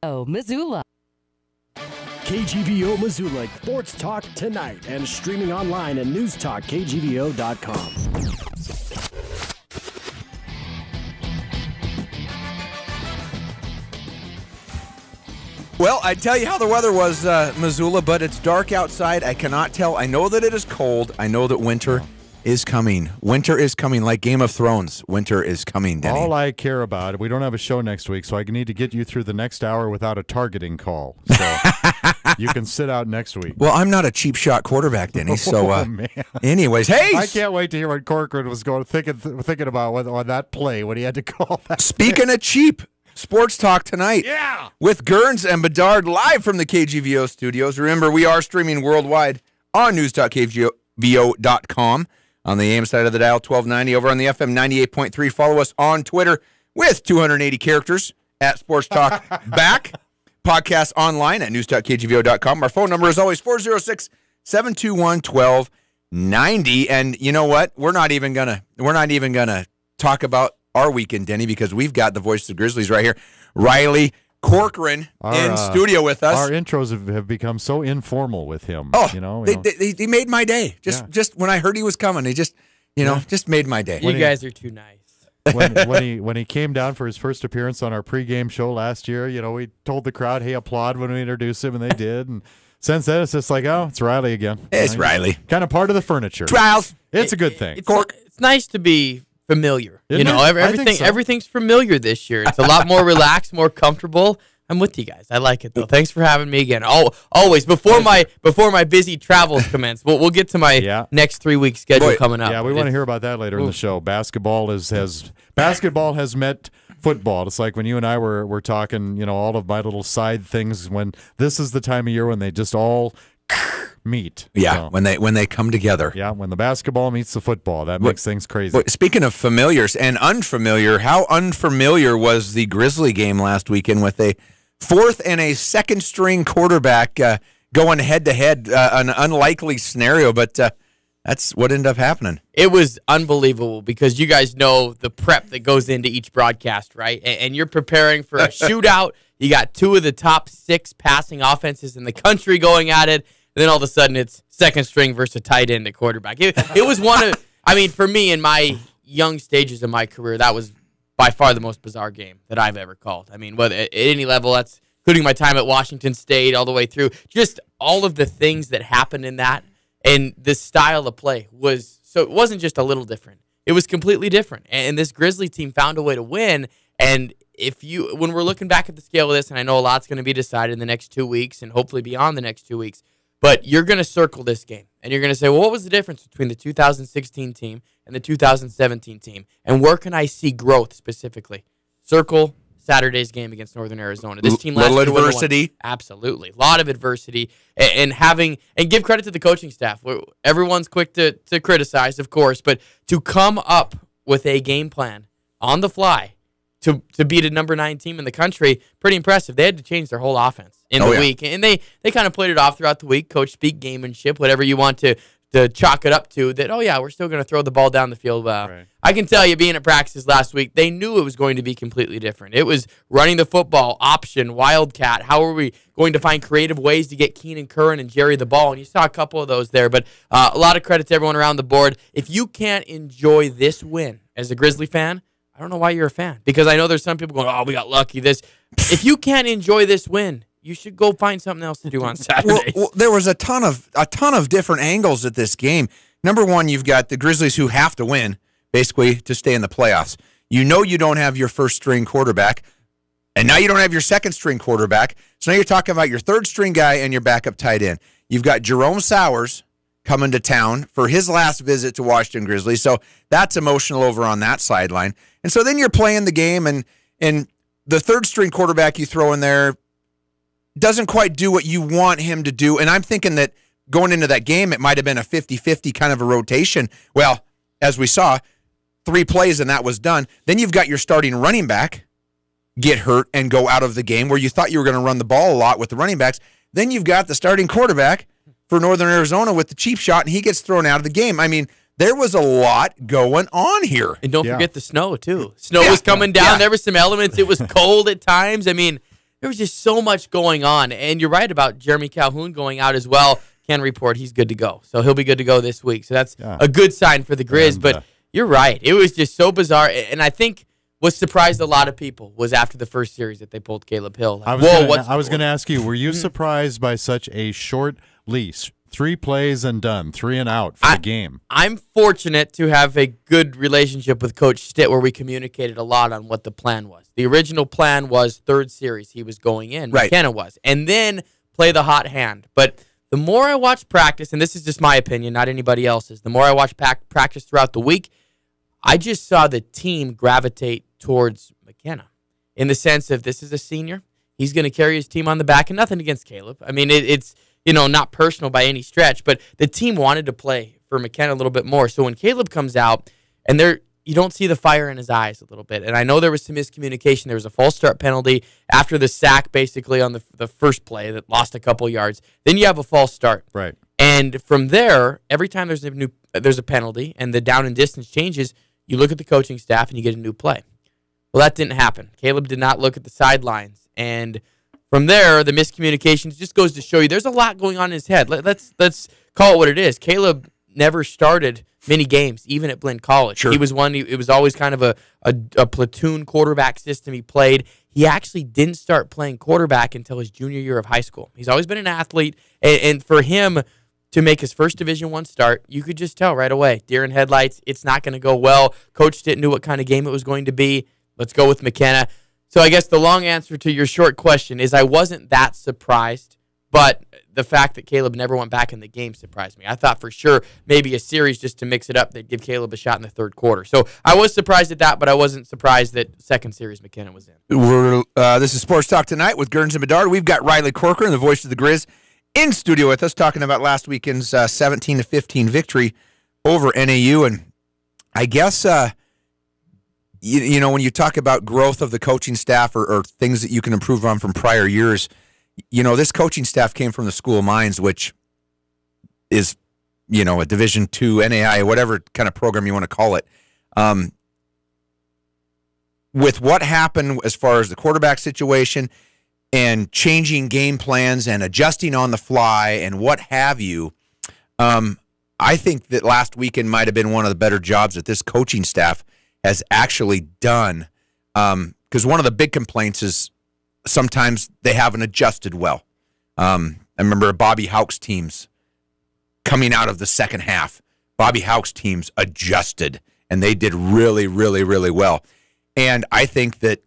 Oh, Missoula. KGVO Missoula Sports Talk tonight and streaming online at Newstalk, KGVO.com. Well, I tell you how the weather was, Missoula, but it's dark outside. I cannot tell. I know that it is cold. I know that winter is coming. Winter is coming, like Game of Thrones. Winter is coming, Denny. All I care about, we don't have a show next week, so I need to get you through the next hour without a targeting call. So you can sit out next week. Well, I'm not a cheap shot quarterback, Denny. So, man. Anyways, hey! I can't wait to hear what Corcoran was thinking about on that play when he had to call that. Speaking of cheap, Sports Talk tonight. Yeah. With Gerns and Bedard live from the KGVO studios. Remember, we are streaming worldwide on Newstalk.KGVO.com. On the AM side of the dial, 1290. Over on the FM, 98.3. Follow us on Twitter with 280 characters at Sports Talk Back. Podcast online at News.KGVO.com. Our phone number is always 406-721-1290. And you know what? We're not even gonna talk about our weekend, Denny, because we've got the voice of the Grizzlies right here, Riley Corcoran, in studio with us. Our intros have become so informal with him. Oh, they made my day. Just when I heard he was coming, they just made my day. You guys are too nice. when he came down for his first appearance on our pregame show last year, we told the crowd, hey, applaud when we introduced him, and they did. And since then, it's just like, oh, it's Riley again. It's Riley. Kind of part of the furniture. Trials. It's a good thing. It's nice to be familiar. Isn't it? Everything's familiar this year. It's a lot more relaxed, more comfortable. I'm with you guys. I like it though. Thanks for having me again. Always before my busy travels commence. We'll get to my next 3 week schedule coming up. Yeah, we want to hear about that later in the show. Basketball has met football. It's like when you and I were talking, all of my little side things, when this is the time of year when they just all meet. Yeah, when they come together. Yeah, when the basketball meets the football, that makes things crazy. Speaking of familiars and unfamiliar, how unfamiliar was the Grizzly game last weekend with a fourth and a second string quarterback going head to head? An unlikely scenario, but that's what ended up happening. It was unbelievable because you guys know the prep that goes into each broadcast, right? And you're preparing for a shootout. You got two of the top 6 passing offenses in the country going at it. And then all of a sudden, it's second string versus a tight end at quarterback. It was one of, for me, in my young stages of my career, that was by far the most bizarre game that I've ever called. Whether at any level, that's including my time at Washington State all the way through. Just all of the things that happened in that and the style of play was, so it wasn't just a little different. It was completely different. And this Grizzly team found a way to win. And when we're looking back at the scale of this, and I know a lot's going to be decided in the next 2 weeks and hopefully beyond the next 2 weeks, but you're going to circle this game, and you're going to say, well, what was the difference between the 2016 team and the 2017 team, and where can I see growth specifically? Circle Saturday's game against Northern Arizona. This team last year little adversity. Absolutely. A lot of adversity, and give credit to the coaching staff. Everyone's quick to criticize, of course, but to come up with a game plan on the fly to beat a number 9 team in the country, pretty impressive. They had to change their whole offense in the week. And they kind of played it off throughout the week. Coach speak, gamemanship, whatever you want to chalk it up to, that, we're still going to throw the ball down the field. Right. I can tell you, being at practices last week, they knew it was going to be completely different. It was running the football, option, wildcat. How are we going to find creative ways to get Keenan Curran and Jerry the ball? And you saw a couple of those there. But a lot of credit to everyone around the board. If you can't enjoy this win as a Grizzly fan, I don't know why you're a fan, because I know there's some people going, we got lucky. If you can't enjoy this win, you should go find something else to do on Saturdays. Well, there was a ton of different angles at this game. Number one, you've got the Grizzlies who have to win, basically, to stay in the playoffs. You don't have your first string quarterback, and now you don't have your second string quarterback. So now you're talking about your third string guy and your backup tight end. You've got Jerome Sowers coming to town for his last visit to Washington Grizzlies. So that's emotional over on that sideline. And so then you're playing the game, and the third string quarterback you throw in there doesn't quite do what you want him to do. And I'm thinking that going into that game, it might have been a 50-50 kind of a rotation. Well, as we saw, 3 plays and that was done. Then you've got your starting running back get hurt and go out of the game where you thought you were going to run the ball a lot with the running backs. Then you've got the starting quarterback for Northern Arizona with the cheap shot, and he gets thrown out of the game. There was a lot going on here. And don't forget the snow, too. Snow was coming down. Yeah. There were some elements. It was cold at times. There was just so much going on. And you're right about Jeremy Calhoun going out as well. Can report he's good to go. So he'll be good to go this week. So that's a good sign for the Griz. But you're right. It was just so bizarre. And I think what surprised a lot of people was after the first series that they pulled Caleb Hill. Like, I was going to ask you, were you surprised by such a short leash? 3 plays and done, 3 and out for the game. I'm fortunate to have a good relationship with Coach Stitt where we communicated a lot on what the plan was. The original plan was third series he was going in, McKenna was, and then play the hot hand. But the more I watch practice, and this is just my opinion, not anybody else's, the more I watch practice throughout the week, I just saw the team gravitate towards McKenna in the sense of this is a senior. He's going to carry his team on the back, and nothing against Caleb. I mean, it's not personal by any stretch, but the team wanted to play for McKenna a little bit more. So when Caleb comes out, and you don't see the fire in his eyes a little bit. And I know there was some miscommunication. There was a false start penalty after the sack, basically, on the first play that lost a couple yards. Then you have a false start. Right. And from there, every time there's a penalty and the down and distance changes, you look at the coaching staff and you get a new play. Well, that didn't happen. Caleb did not look at the sidelines. And from there, the miscommunication just goes to show you there's a lot going on in his head. Let's call it what it is. Caleb never started many games, even at Blinn College. Sure. He was it was always kind of a platoon quarterback system he played. He actually didn't start playing quarterback until his junior year of high school. He's always been an athlete, and for him to make his first Division I start, you could just tell right away, deer in headlights, it's not going to go well. Coach didn't know what kind of game it was going to be. Let's go with McKenna. So I guess the long answer to your short question is I wasn't that surprised, but the fact that Caleb never went back in the game surprised me. I thought for sure maybe a series just to mix it up, they'd give Caleb a shot in the third quarter. So I was surprised at that, but I wasn't surprised that second series McKenna was in. This is Sports Talk Tonight with Griz and Bedard. We've got Riley Corcoran, the voice of the Griz, in studio with us talking about last weekend's 17-15 victory over NAU. And I guess when you talk about growth of the coaching staff or things that you can improve on from prior years, this coaching staff came from the School of Mines, which is, a Division II, NAI, whatever kind of program you want to call it. With what happened as far as the quarterback situation and changing game plans and adjusting on the fly and what have you, I think that last weekend might have been one of the better jobs that this coaching staff has actually done, because one of the big complaints is sometimes they haven't adjusted well. I remember Bobby Houck's teams coming out of the second half. Bobby Houck's teams adjusted, and they did really, really, really well. And I think that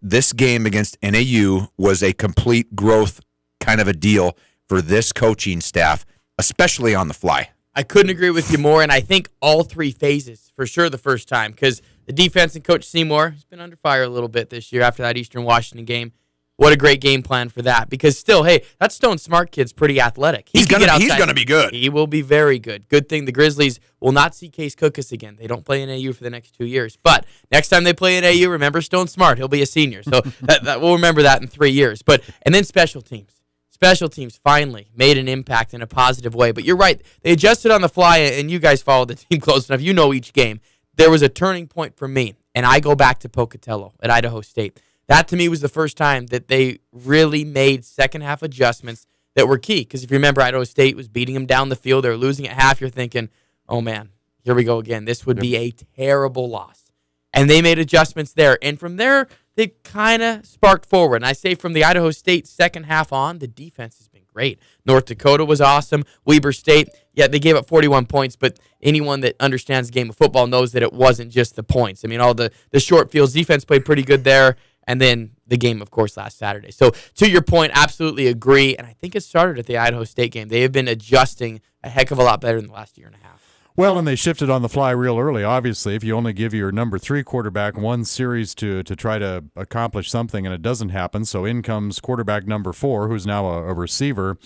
this game against NAU was a complete growth kind of a deal for this coaching staff, especially on the fly. I couldn't agree with you more, and I think all three phases, for sure the first time, because the defense and Coach Seymour has been under fire a little bit this year after that Eastern Washington game. What a great game plan for that, because still, hey, that Stone Smart kid's pretty athletic. He's gonna be good. He will be very good. Good thing the Grizzlies will not see Case Cookus again. They don't play in AU for the next 2 years. But next time they play in AU, remember Stone Smart. He'll be a senior. So we'll remember that in 3 years. And then special teams. Special teams finally made an impact in a positive way. But you're right. They adjusted on the fly, and you guys followed the team close enough. You know each game. There was a turning point for me, and I go back to Pocatello at Idaho State. That, to me, was the first time that they really made second-half adjustments that were key. Because if you remember, Idaho State was beating them down the field. They were losing at half. You're thinking, oh, man, here we go again. This would be a terrible loss. And they made adjustments there. And from there, they kind of sparked forward. And I say from the Idaho State second half on, the defense has been great. North Dakota was awesome. Weber State, yeah, they gave up 41 points, but anyone that understands the game of football knows that it wasn't just the points. I mean, all the short fields, defense played pretty good there. And then the game, of course, last Saturday. So to your point, absolutely agree. And I think it started at the Idaho State game. They have been adjusting a heck of a lot better in the last year and a half. Well, and they shifted on the fly real early. Obviously, if you only give your number 3 quarterback one series to try to accomplish something and it doesn't happen, so in comes quarterback number 4, who's now a receiver.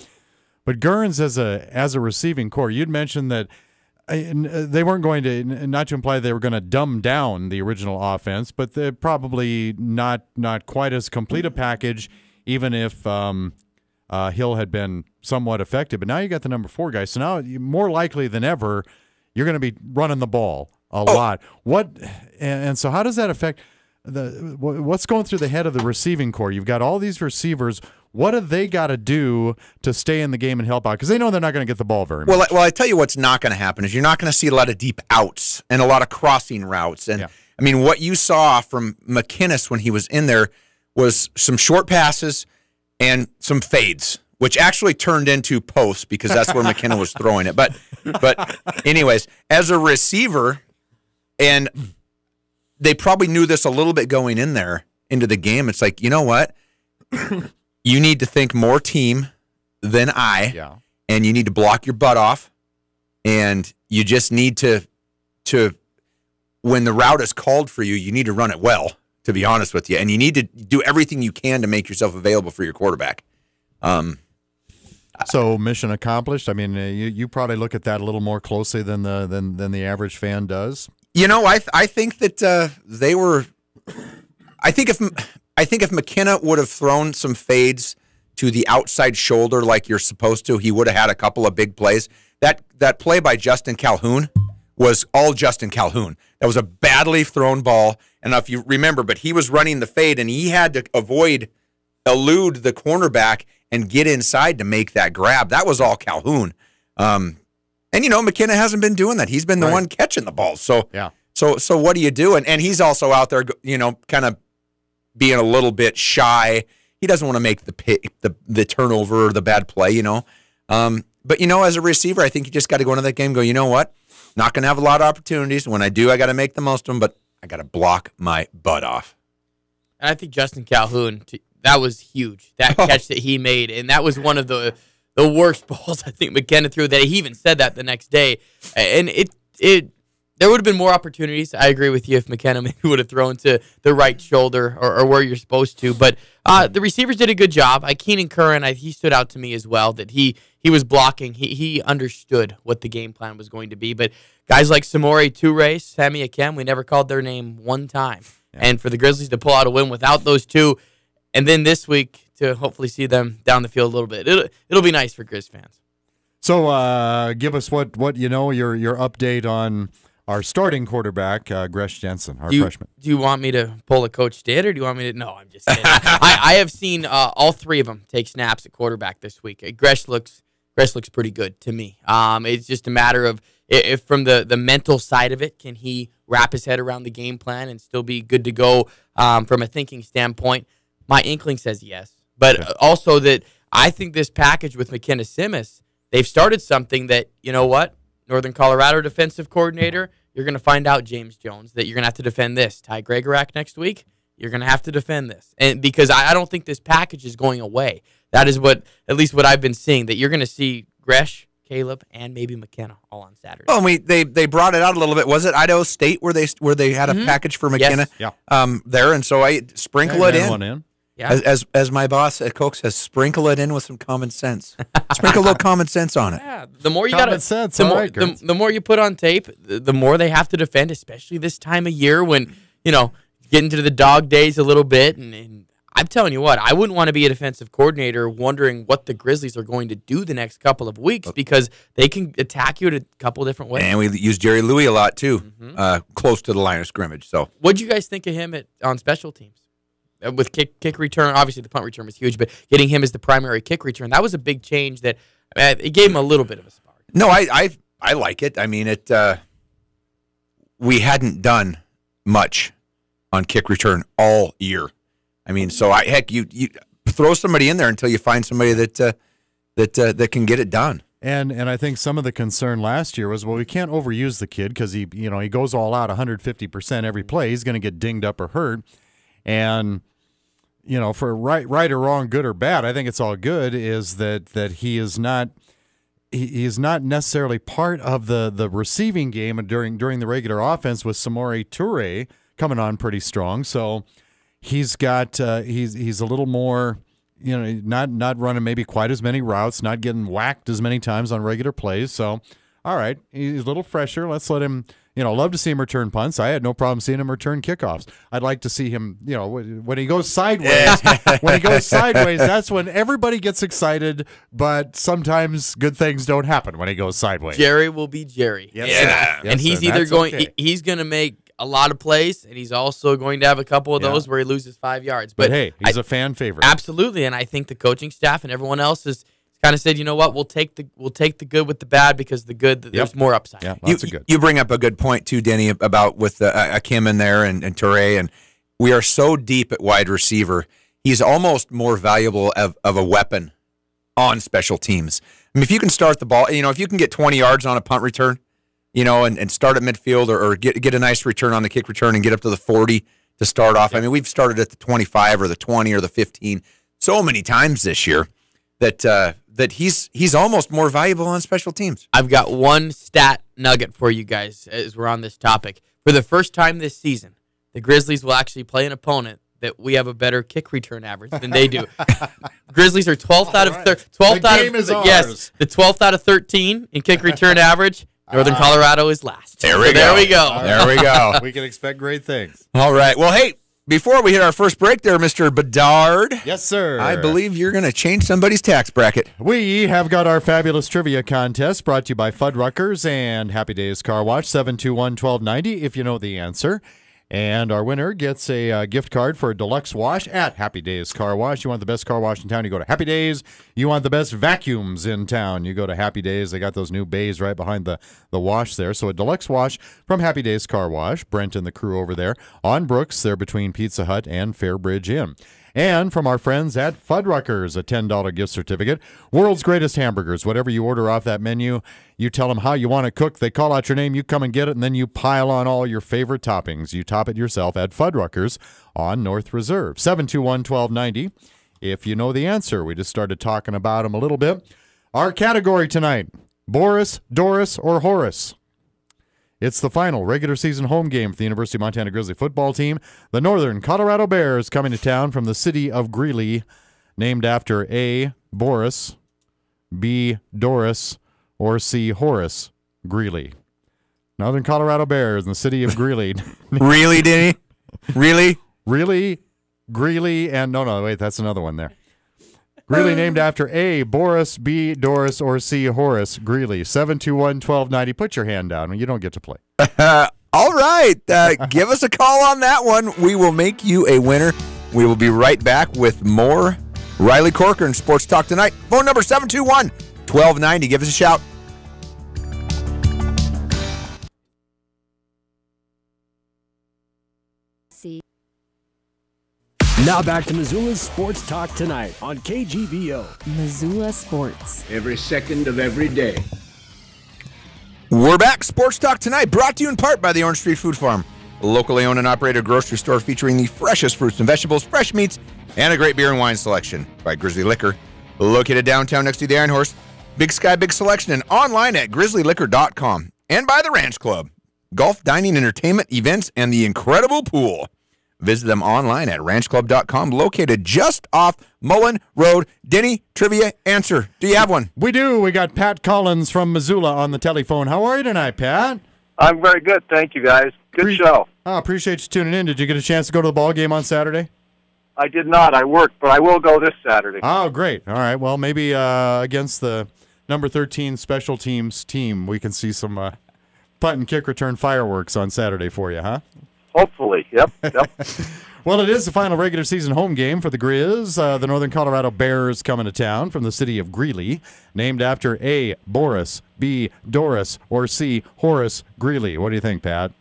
But Gurns as a receiving core, you'd mentioned that they weren't going to, not to imply they were going to dumb down the original offense, but they're probably not quite as complete a package, even if Hill had been somewhat effective. But now you got the number 4 guy, so now more likely than ever, you're going to be running the ball a lot. And so how does that affect what's going through the head of the receiving core? You've got all these receivers. What have they got to do to stay in the game and help out? Because they know they're not going to get the ball very much. Well, I tell you what's not going to happen is you're not going to see a lot of deep outs and a lot of crossing routes. And, I mean, what you saw from McInnes when he was in there was some short passes and some fades, which actually turned into posts because that's where McKenna was throwing it. But anyways, as a receiver, and they probably knew this a little bit going in there into the game, it's like, you know what? You need to think more team than and you need to block your butt off, and you just need to when the route is called for you, you need to run it well, to be honest with you, and you need to do everything you can to make yourself available for your quarterback. So mission accomplished. I mean, you probably look at that a little more closely than the average fan does. You know, I think that they were. I think if McKenna would have thrown some fades to the outside shoulder like you're supposed to, he would have had a couple of big plays. That play by Justin Calhoun was all Justin Calhoun. That was a badly thrown ball. And if you remember, but he was running the fade, and he had to elude the cornerback and get inside to make that grab. That was all Calhoun. And, you know, McKenna hasn't been doing that. He's been the one catching the ball. So, so what do you do? And he's also out there, you know, kind of being a little bit shy. He doesn't want to make the turnover or the bad play, you know. But, you know, as a receiver, I think you just got to go into that game and go, you know what? Not going to have a lot of opportunities. When I do, I got to make the most of them, but I got to block my butt off. And I think Justin Calhoun, that was huge, that catch that he made. And that was one of the worst balls I think McKenna threw. That he even said that the next day. And there would have been more opportunities. I agree with you if McKenna maybe would have thrown to the right shoulder or where you're supposed to. But the receivers did a good job. Keenan Curran, he stood out to me as well, that he was blocking. He understood what the game plan was going to be. But guys like Samori Toure, Sammy Akem, we never called their name one time. Yeah. And for the Grizzlies to pull out a win without those two, and then this week to hopefully see them down the field a little bit, it'll be nice for Griz fans. So give us what you know, your update on our starting quarterback, Gresh Jensen, our freshman. Do you want me to pull a Coach Stitt, or do you want me to? No, I'm just kidding. I have seen all three of them take snaps at quarterback this week. Gresh looks pretty good to me. It's just a matter of if from the mental side of it, can he wrap his head around the game plan and still be good to go from a thinking standpoint? My inkling says yes. But also that I think this package with McKenna Simis, they've started something that, you know what, Northern Colorado defensive coordinator, you're going to find out, James Jones, that you're going to have to defend this. Ty Gregorak next week, you're going to have to defend this. And because I don't think this package is going away. That is at least what I've been seeing, that you're going to see Gresh, Caleb, and maybe McKenna all on Saturday. Oh, they brought it out a little bit. Was it Idaho State where they had a package for McKenna? Yes. There, and so I sprinkle it in. Yeah. As my boss at Coke says, sprinkle it in with some common sense. Sprinkle a little common sense on it. Yeah, the more you got the more you put on tape, the more they have to defend, especially this time of year when, you know, get into the dog days a little bit. And I'm telling you what, I wouldn't want to be a defensive coordinator wondering what the Grizzlies are going to do the next couple of weeks, because they can attack you in a couple different ways. And we use Jerry Louis a lot too, close to the line of scrimmage. So, what'd you guys think of him on special teams? With kick return, obviously the punt return was huge, but getting him as the primary kick return, that was a big change. That it gave him a little bit of a spark. No, I like it. I mean, we hadn't done much on kick return all year. I mean, so you throw somebody in there until you find somebody that can get it done. And I think some of the concern last year was, well, we can't overuse the kid because he goes all out 150% every play. He's going to get dinged up or hurt, and for right or wrong, good or bad, I think it's all good, is that he is not necessarily part of the receiving game during the regular offense, with Samori Toure coming on pretty strong. So he's got he's a little more, not running maybe quite as many routes, not getting whacked as many times on regular plays. So all right, he's a little fresher. Let's let him. Love to see him return punts. I had no problem seeing him return kickoffs. I'd like to see him, when he goes sideways. That's when everybody gets excited, but sometimes good things don't happen when he goes sideways. Jerry will be Jerry. Yes. And he's either going, he's going to make a lot of plays, and he's also going to have a couple of those where he loses 5 yards. But hey, he's a fan favorite. Absolutely, and I think the coaching staff and everyone else has kind of said, you know what, we'll take the good with the bad because the good, there's more upside. Yeah, lots of good. You bring up a good point too, Denny, about with Akim in there and Toure, and we are so deep at wide receiver. He's almost more valuable of a weapon on special teams. I mean, if you can start the ball, if you can get 20 yards on a punt return, and start at midfield or get a nice return on the kick return and get up to the 40 to start off. I mean, we've started at the 25 or the 20 or the 15 so many times this year that he's almost more valuable on special teams. I've got one stat nugget for you guys as we're on this topic. For the first time this season, the Grizzlies will actually play an opponent that we have a better kick return average than they do. Grizzlies are 12th out of 12th out of 13 in kick return average. Northern Colorado is last. There we go. There we go. We can expect great things. All right. Well, hey, before we hit our first break there, Mr. Bedard. Yes, sir. I believe you're going to change somebody's tax bracket. We have got our fabulous trivia contest brought to you by Fuddruckers and Happy Days Car Wash, 721-1290, if you know the answer. And our winner gets a gift card for a deluxe wash at Happy Days Car Wash. You want the best car wash in town, you go to Happy Days. You want the best vacuums in town, you go to Happy Days. They got those new bays right behind the wash there. So a deluxe wash from Happy Days Car Wash. Brent and the crew over there on Brooks. They're between Pizza Hut and Fairbridge Inn. And from our friends at Fuddruckers, a $10 gift certificate. World's greatest hamburgers. Whatever you order off that menu, you tell them how you want it cooked. They call out your name, you come and get it, and then you pile on all your favorite toppings. You top it yourself at Fuddruckers on North Reserve. 721-1290. If you know the answer, we just started talking about them a little bit. Our category tonight, Boris, Doris, or Horace. It's the final regular season home game for the University of Montana Grizzly football team. The Northern Colorado Bears coming to town from the city of Greeley, named after A, Boris, B, Doris, or C, Horace Greeley. Northern Colorado Bears in the city of Greeley. Really, Denny? Really? Really? Greeley and no, wait, that's another one there. Greeley named after A, Boris, B, Doris, or C, Horace Greeley. 721-1290. Put your hand down. You don't get to play. All right. Give us a call on that one. We will make you a winner. We will be right back with more Riley Corcoran Sports Talk Tonight. Phone number 721-1290. Give us a shout. Now back to Missoula's Sports Talk Tonight on KGVO. Missoula Sports. Every second of every day. We're back. Sports Talk Tonight, brought to you in part by the Orange Street Food Farm, a locally owned and operated grocery store featuring the freshest fruits and vegetables, fresh meats, and a great beer and wine selection. By Grizzly Liquor, located downtown next to the Iron Horse. Big Sky, big selection, and online at grizzlyliquor.com. And by the Ranch Club, golf, dining, entertainment, events, and the incredible pool. Visit them online at ranchclub.com, located just off Mullen Road. Denny, trivia answer. Do you have one? We do. We got Pat Collins from Missoula on the telephone. How are you tonight, Pat? I'm very good. Thank you, guys. Good show. Appreciate you tuning in. Did you get a chance to go to the ball game on Saturday? I did not. I worked, but I will go this Saturday. Oh, great. All right. Well, maybe against the number 13 special teams team, we can see some punt and kick return fireworks on Saturday for you, huh? Hopefully. Yep. Well, it is the final regular season home game for the Griz. The Northern Colorado Bears coming to town from the city of Greeley, named after A, Boris, B, Doris, or C, Horace Greeley. What do you think, Pat?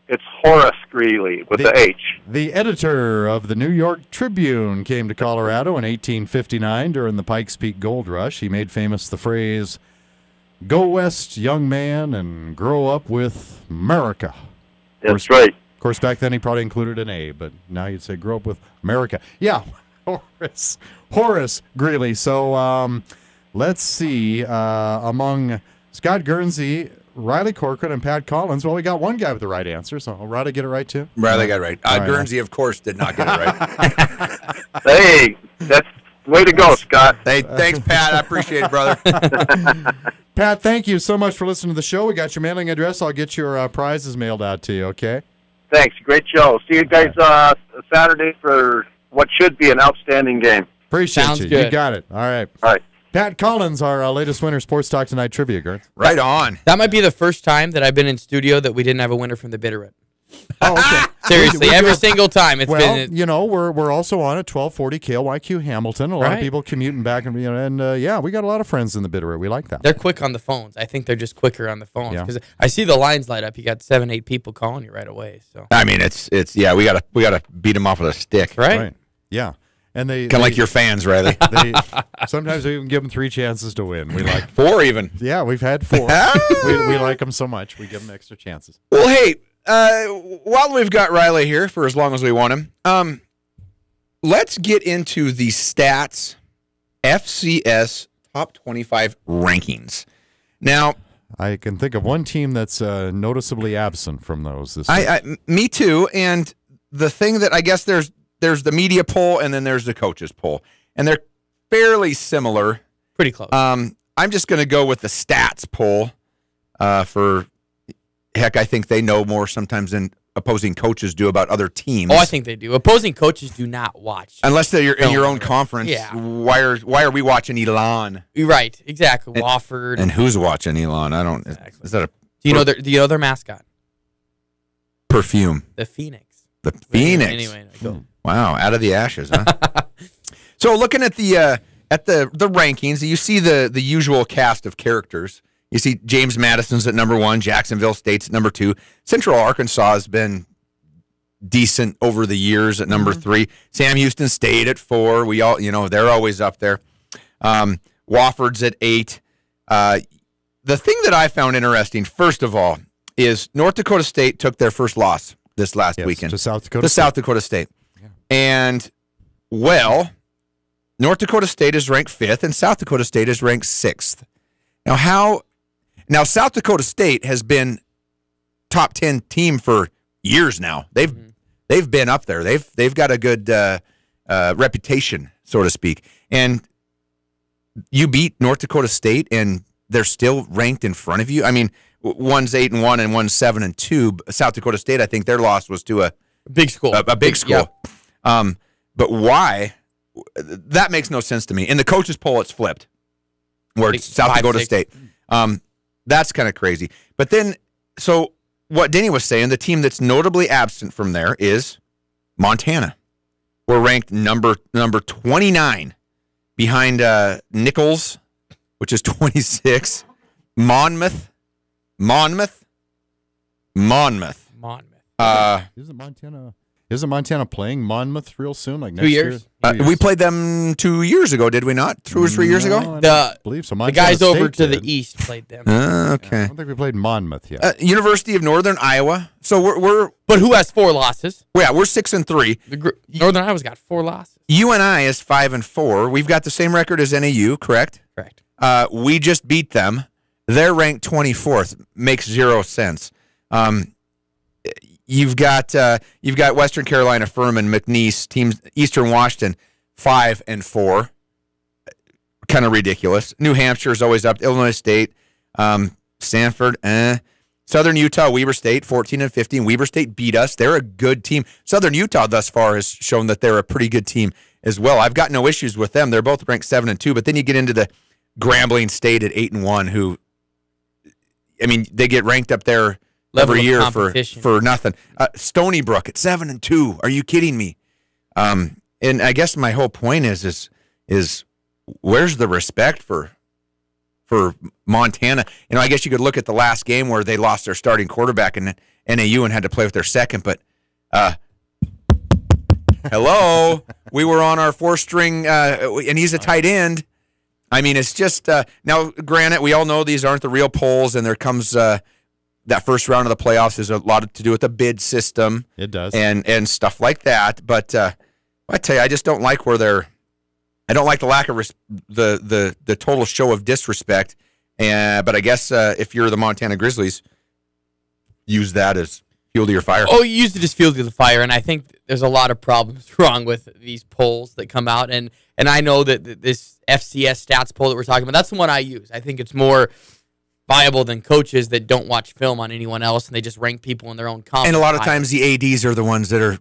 It's Horace Greeley with the H. The editor of the New York Tribune came to Colorado in 1859 during the Pikes Peak Gold Rush. He made famous the phrase, "Go west, young man, and grow up with America." That's right. Of course, back then he probably included an A, but now you'd say grow up with America. Yeah, Horace Greeley. So let's see. Among Scott Guernsey, Riley Corcoran, and Pat Collins, well, we got one guy with the right answer, so Riley get it right too? Riley got it right. Guernsey, of course, did not get it right. Hey, that's way to go, Scott. Hey, thanks, Pat. I appreciate it, brother. Pat, thank you so much for listening to the show. We got your mailing address. I'll get your prizes mailed out to you, okay? Thanks. Great show. See you guys Saturday for what should be an outstanding game. Appreciate Sounds you. good. You got it. All right. All right. Pat Collins, our latest winner, Sports Talk Tonight trivia, Gert. Right on. That might be the first time that I've been in studio that we didn't have a winner from the Bitterroot. Oh, okay. Seriously, every single time it's Well, been. you know, we're also on at 1240 KLYQ Hamilton. A lot of Right. people commuting back, and yeah, we got a lot of friends in the Bitterroot. We like that. They're quick on the phones. I think they're just quicker on the phones Yeah. because I see the lines light up. You got 7, 8 people calling you right away. So I mean, it's yeah, we gotta beat them off with a stick, right. Yeah. And they kind of like your fans, Riley. they sometimes we even give them 3 chances to win. We like 4 even. Yeah, we've had 4. we like them so much. We give them extra chances. Well, hey, while we've got Riley here for as long as we want him, let's get into the stats FCS top 25 rankings. Now, I can think of one team that's noticeably absent from those. This year. me too. And the thing that I guess there's the media poll and then there's the coaches poll, and they're fairly similar. Pretty close. I'm just going to go with the stats poll for. Heck, I think they know more sometimes than opposing coaches do about other teams. Oh, I think they do. Opposing coaches do not watch. Unless they're in your own Right. conference. Yeah. Why are we watching Elon? Right, exactly. Wofford. And who's watching Elon? I don't. Exactly. Is that a do you know their mascot? perfume? The Phoenix. The Phoenix. Anyway, go. Wow, out of the ashes, huh? So looking at the rankings, you see the usual cast of characters. You see James Madison's at number 1, Jacksonville State's at number 2. Central Arkansas has been decent over the years at number 3. Sam Houston State at 4. We all, they're always up there. Wofford's at 8. The thing that I found interesting, first of all, is North Dakota State took their first loss this last weekend to South Dakota. South Dakota State. Yeah. And, well, North Dakota State is ranked 5th, and South Dakota State is ranked 6th. Now, South Dakota State has been top 10 team for years now. They've been up there. They've got a good reputation, so to speak. And you beat North Dakota State, and they're still ranked in front of you. I mean, one's 8-1 and one's 7-2. South Dakota State, I think their loss was to a big school. A big school. Yeah. But why? That makes no sense to me. In the coaches poll, it's flipped, where it's South Dakota State. That's kind of crazy. But then, so what Denny was saying, the team that's notably absent from there is Montana. We're ranked number 29 behind Nichols, which is 26. Monmouth. Isn't Montana playing Monmouth real soon? Like 2 next years. year? We played them 2 years ago, did we not? 2 or 3 years ago? I don't believe so. The Montana guys over State to did. the east played them. Okay. I don't think we played Monmouth yet. University of Northern Iowa. So we're But who has 4 losses? we're 6-3. Northern Iowa's got 4 losses. UNI is 5-4. We've got the same record as NAU, correct? Correct. We just beat them. They're ranked 24th. Makes 0 sense. You've got Western Carolina, Furman, McNeese, teams Eastern Washington 5-4. Kind of ridiculous. New Hampshire is always up. Illinois State, Stanford, Southern Utah, Weber State 14-15. Weber State beat us. They're a good team. Southern Utah thus far has shown that they're a pretty good team as well. I've got no issues with them. They're both ranked 7-2. But then you get into the Grambling State at 8-1, who, I mean, they get ranked up there every year for nothing. Stony Brook at 7-2. Are you kidding me? And I guess my whole point is where's the respect for Montana? I guess you could look at the last game where they lost their starting quarterback in NAU and had to play with their second. But hello, we were on our 4-string, and he's a tight end. I mean, it's just now. Granted, we all know these aren't the real polls, and there comes. That first round of the playoffs is a lot to do with the bid system. It does. And stuff like that. But I tell you, I just don't like I don't like the lack of the total show of disrespect. But I guess if you're the Montana Grizzlies, use that as fuel to your fire. Oh, you used it as fuel to the fire, and I think there's a lot of problems wrong with these polls that come out. And I know that this FCS stats poll that we're talking about, that's the one I use. I think it's more viable than coaches that don't watch film on anyone else and they just rank people in their own conference. And a lot of times the ADs are the ones that are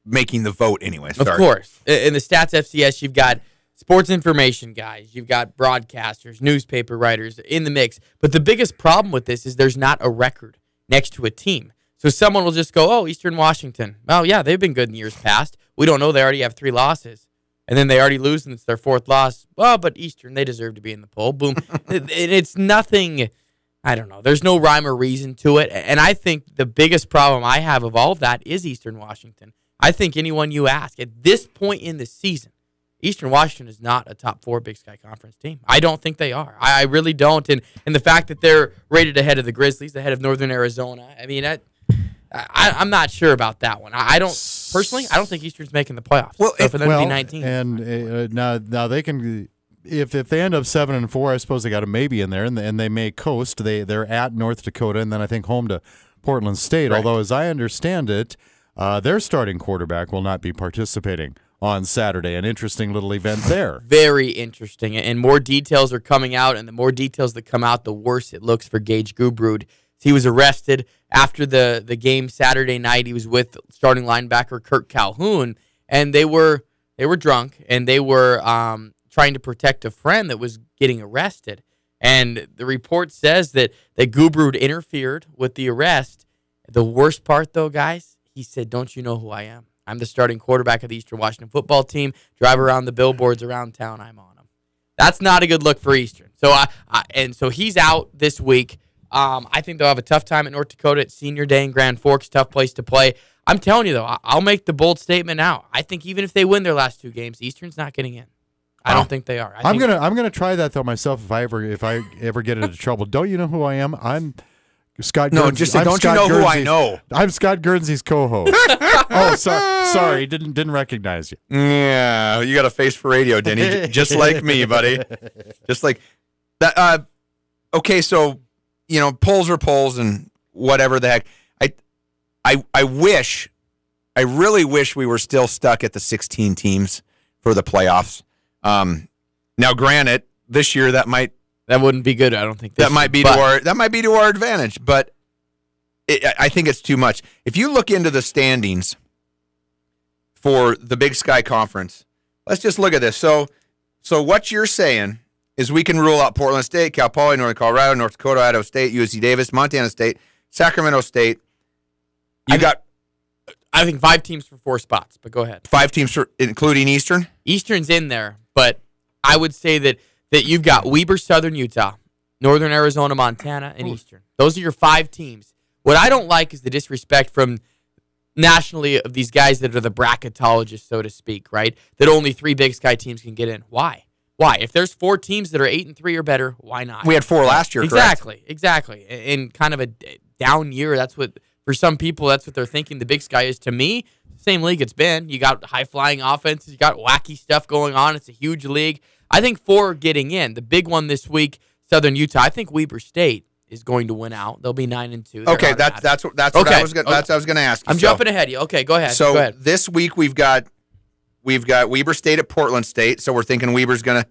making the vote anyway. Of course. In the Stats FCS, you've got sports information guys, you've got broadcasters, newspaper writers in the mix. But the biggest problem with this is there's not a record. next to a team. So someone will just go, oh, Eastern Washington. Well, yeah, they've been good in years past. We don't know. They already have 3 losses. And then they already lose, and it's their 4th loss. Well, but Eastern, they deserve to be in the poll. Boom. It's nothing, I don't know. There's no rhyme or reason to it. And I think the biggest problem I have of all of that is Eastern Washington. I think anyone you ask, at this point in the season, Eastern Washington is not a top 4 Big Sky Conference team. I don't think they are. I really don't. And the fact that they're rated ahead of the Grizzlies, ahead of Northern Arizona, I mean, I'm not sure about that one. I don't personally. I don't think Eastern's making the playoffs. Well, so for them to be 19, and now they can. If they end up 7-4, I suppose they got a maybe in there, and they may coast. They're at North Dakota, and then I think home to Portland State. Right. Although, as I understand it, their starting quarterback will not be participating on Saturday. An interesting little event there. Very interesting, and more details are coming out. And the more details that come out, the worse it looks for Gage Gubrud. He was arrested after the game Saturday night. He was with starting linebacker Kurt Calhoun, and they were drunk, and they were trying to protect a friend that was getting arrested. And the report says that Gubrud interfered with the arrest. The worst part, though, guys, he said, "Don't you know who I am? I'm the starting quarterback of the Eastern Washington football team. Drive around the billboards around town. I'm on them." That's not a good look for Eastern. So so he's out this week. I think they'll have a tough time at North Dakota at Senior Day in Grand Forks. Tough place to play. I'm telling you, though, I'll make the bold statement now. I think even if they win their last 2 games, Eastern's not getting in. I don't think they are. I'm gonna try that though myself if I ever get into trouble. Don't you know who I am? I'm Scott. No, Guernsey. just say, I'm don't Scott you know who I Guernsey's- know? I'm Scott Guernsey's co-host. Oh, sorry, didn't recognize you. Yeah, you got a face for radio, Denny, just like me, buddy. Just like that. Okay, so polls are polls, and whatever the heck. I really wish we were still stuck at the 16 teams for the playoffs. Now, granted, this year that wouldn't be good. I don't think that might be to our advantage, but I think it's too much. If you look into the standings for the Big Sky Conference, let's just look at this. So what you're saying is we can rule out Portland State, Cal Poly, Northern Colorado, North Dakota, Idaho State, UC Davis, Montana State, Sacramento State. I think 5 teams for 4 spots, but go ahead. 5 teams, including Eastern? Eastern's in there, but I would say that you've got Weber, Southern Utah, Northern Arizona, Montana, and Eastern. Those are your 5 teams. What I don't like is the disrespect from nationally of these guys that are the bracketologists, so to speak, right? That only 3 Big Sky teams can get in. Why? If there's 4 teams that are 8-3 or better, why not? We had 4 last year, correct? Exactly. In kind of a down year, that's what, for some people, that's what they're thinking the Big Sky is. To me, same league it's been. You got high-flying offenses. You got wacky stuff going on. It's a huge league. I think 4 are getting in. The big one this week, Southern Utah. I think Weber State is going to win out. They'll be 9-2. Okay, that's what I was going to ask you. I'm jumping ahead of you. Okay, go ahead. So go ahead. This week we've got Weber State at Portland State. So we're thinking Weber's going to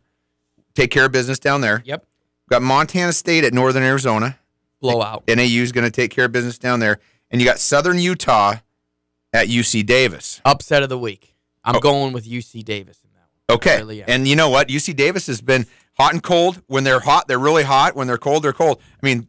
take care of business down there. Yep. We've got Montana State at Northern Arizona. Blowout. NAU's going to take care of business down there. And you got Southern Utah at UC Davis. Upset of the week. I'm going with UC Davis in that one. Okay. Really, and you know what? UC Davis has been hot and cold. When they're hot, they're really hot. When they're cold, they're cold. I mean,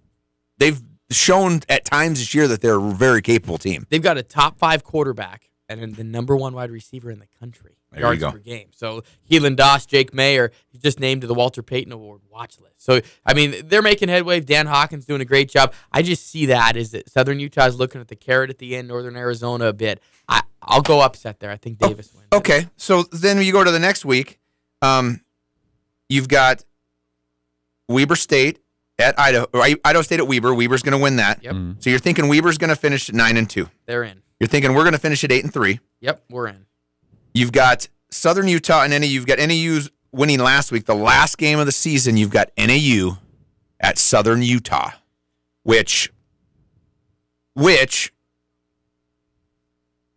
they've shown at times this year that they're a very capable team. They've got a top 5 quarterback and the number 1 wide receiver in the country. There yards you go. per game. So Keelan Doss, Jake Mayer, just named to the Walter Payton Award watch list. So, I mean, they're making headway. Dan Hawkins doing a great job. I just see that as that Southern Utah is looking at the carrot at the end, Northern Arizona a bit. I'll go upset there. I think Davis wins. Okay, so then you go to the next week. You've got Weber State at Idaho, or Idaho State at Weber. Weber's going to win that. Yep. So you're thinking Weber's going to finish at 9-2. They're in. You're thinking we're going to finish at 8-3. Yep, we're in. You've got Southern Utah and NAU. You've got NAU's winning last week. The last game of the season, you've got NAU at Southern Utah, which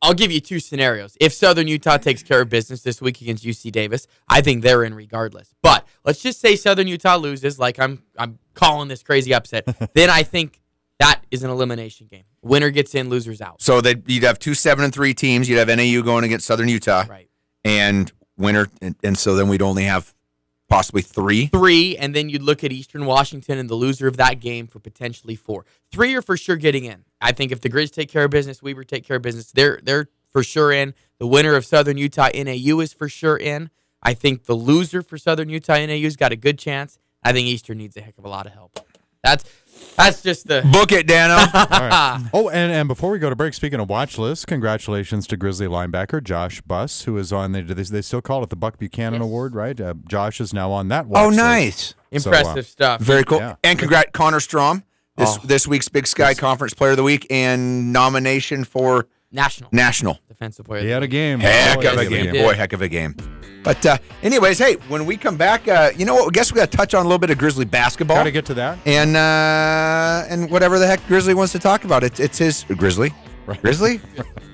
I'll give you 2 scenarios. If Southern Utah takes care of business this week against UC Davis, I think they're in regardless. But let's just say Southern Utah loses, like I'm calling this crazy upset. Then I think that is an elimination game. Winner gets in, losers out. So you'd have 2 7-3 teams. You'd have NAU going against Southern Utah, Right. and winner, and so then we'd only have possibly 3. 3, and then you'd look at Eastern Washington and the loser of that game for potentially 4. 3 are for sure getting in. I think if the Griz take care of business, Weber take care of business, they're for sure in. The winner of Southern Utah NAU is for sure in. I think the loser for Southern Utah NAU's got a good chance. I think Eastern needs a heck of a lot of help. That's just the book it, Dano. All right. Oh, and before we go to break, speaking of watch lists, congratulations to Grizzly linebacker Josh Buss, who is on. They still call it the Buck Buchanan Award, right? Josh is now on that watch list. Nice. impressive stuff. Very cool. Yeah. And congrats, Connor Strom, this week's Big Sky Conference Player of the Week and nomination for National Defensive Player. He had a game. Heck of a game. Boy, heck of a game. But anyways, hey, when we come back, you know what? I guess we got to touch on a little bit of Grizzly basketball. Got to get to that. And whatever the heck Grizzly wants to talk about. It's his Grizzly. Grizzly?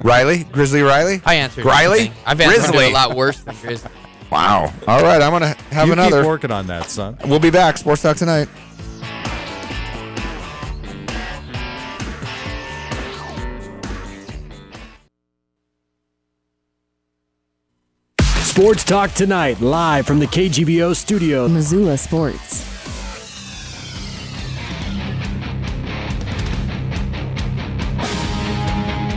Riley? Grizzly Riley? I answered. Riley? I've answered it a lot worse than Grizzly. Wow. All right, I'm going to have you another. Keep working on that, son. We'll be back. Sports Talk Tonight. Sports Talk Tonight, live from the KGVO studio. Missoula Sports.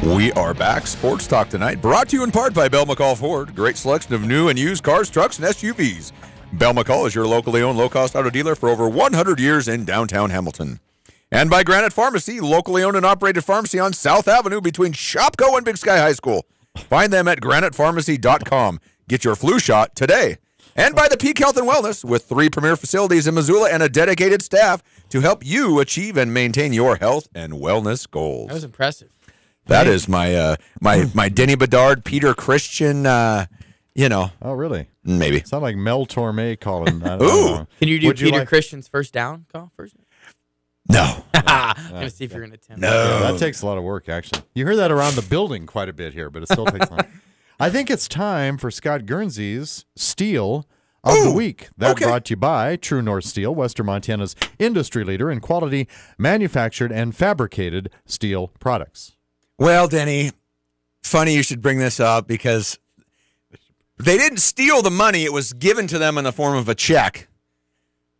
We are back. Sports Talk Tonight, brought to you in part by Bell McCall Ford. Great selection of new and used cars, trucks, and SUVs. Bell McCall is your locally owned low-cost auto dealer for over 100 years in downtown Hamilton. And by Granite Pharmacy, locally owned and operated pharmacy on South Avenue between Shopko and Big Sky High School. Find them at granitepharmacy.com. Get your flu shot today. And by the Peak Health and Wellness, with 3 premier facilities in Missoula and a dedicated staff to help you achieve and maintain your health and wellness goals. That was impressive. That is my my Denny Bedard, Peter Christian, you know. Oh, really? Maybe. Sound like Mel Torme calling. I don't Ooh. know. Can you do Would Peter like- Christian's first down call first? No. I'm going to see if you're going to attempt. No. Yeah, that takes a lot of work, actually. You hear that around the building quite a bit here, but it still takes time. I think it's time for Scott Guernsey's Steel of the Week. That brought to you by True North Steel, Western Montana's industry leader in quality manufactured and fabricated steel products. Well, Denny, funny you should bring this up because they didn't steal the money. It was given to them in the form of a check.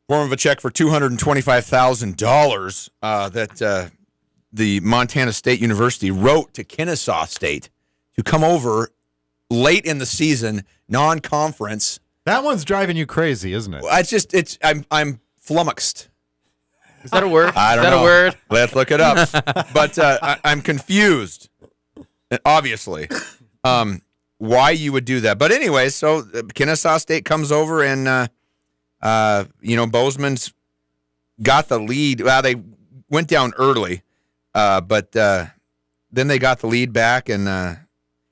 For $225,000 that the Montana State University wrote to Kennesaw State to come over late in the season, non-conference. That one's driving you crazy, isn't it? I'm flummoxed. Is that a word? I don't know. Is that a word? Let's look it up. But I'm confused, obviously, why you would do that. But anyway, so Kennesaw State comes over and, Bozeman's got the lead. Well, they went down early, but then they got the lead back. And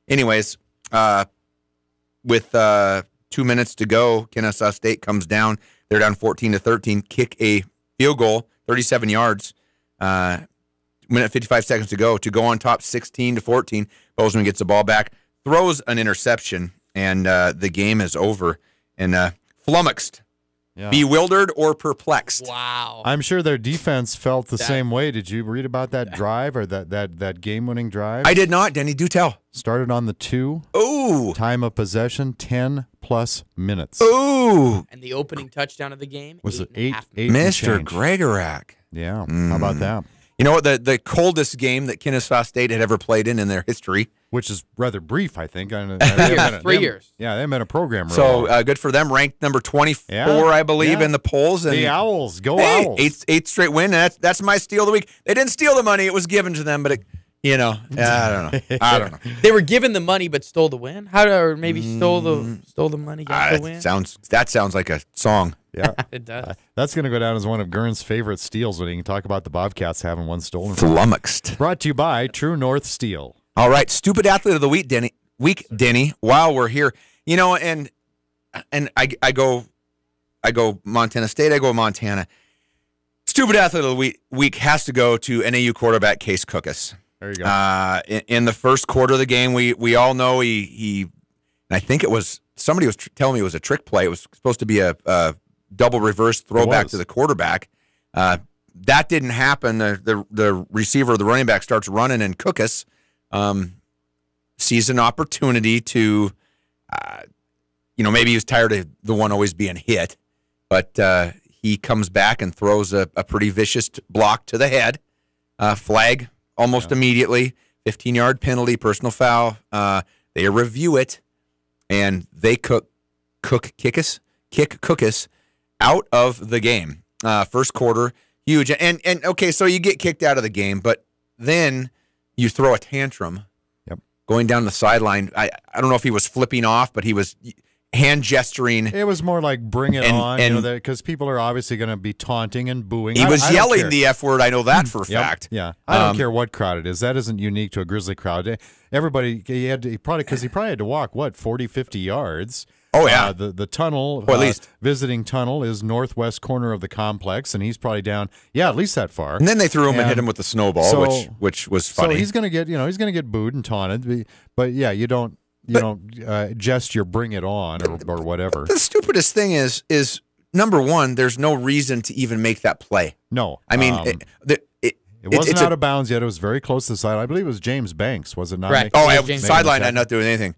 anyways, with 2 minutes to go, Kennesaw State comes down. They're down 14-13, kick a field goal, 37 yards. Minute 55 seconds to go on top 16-14. Bozeman gets the ball back, throws an interception, and the game is over. And flummoxed, bewildered, or perplexed. Wow. I'm sure their defense felt the same way. Did you read about that drive or that game-winning drive? I did not, Denny. Do tell. Started on the 2. Ooh. Time of possession, 10+ minutes. Ooh. And the opening touchdown of the game Was it 8.5 8 minutes. Mr. and change. Gregorak. Yeah. How about that? You know what? The coldest game that Kennesaw State had ever played in their history. Which is rather brief, I think. 3 years. Yeah, they haven't been a program. Real So long. good for them. Ranked number 24, Yeah. I believe, Yeah. in the polls. And The Owls. Go hey, Owls. eighth straight win. That's my steal of the week. They didn't steal the money. It was given to them, but I don't know. I don't know. They were given the money but stole the win? Or maybe stole the money, got the win? That sounds like a song. Yeah. It does. That's going to go down as one of Gern's favorite steals when he can talk about the Bobcats having one stolen. Flummoxed. Brought to you by True North Steel. All right, stupid athlete of the week, Denny. While we're here, and I go Montana State. I go Montana. Stupid athlete of the week has to go to NAU quarterback Case Cookus. There you go. In the first quarter of the game, we all know he and I think it was somebody was telling me it was a trick play. It was supposed to be a double reverse throwback to the quarterback. That didn't happen. The receiver, the running back, starts running, and Cookus sees an opportunity to, maybe he was tired of the one always being hit, but he comes back and throws a pretty vicious block to the head. Flag almost immediately. 15-yard penalty, personal foul. They review it, and they kick Cookus out of the game. First quarter, huge. And okay, so you get kicked out of the game, but then you throw a tantrum going down the sideline. I don't know if he was flipping off, but he was hand gesturing. It was more like bring it on, because people are obviously going to be taunting and booing. He was yelling the F word. I know that for a fact. Yeah, I don't care what crowd it is. That isn't unique to a Grizzly crowd. Everybody, he probably had to walk 40, 50 yards. Oh yeah, the tunnel, at least visiting tunnel is northwest corner of the complex, and he's probably down. Yeah, at least that far. And then they threw him and hit him with the snowball, which was funny. So he's going to get booed and taunted. But yeah, you don't jest your bring it on or whatever. The stupidest thing is number one, there's no reason to even make that play. No, I mean it wasn't out of bounds yet. It was very close to the sideline. I believe it was James Banks, was it not? Correct. Sideline had not doing anything.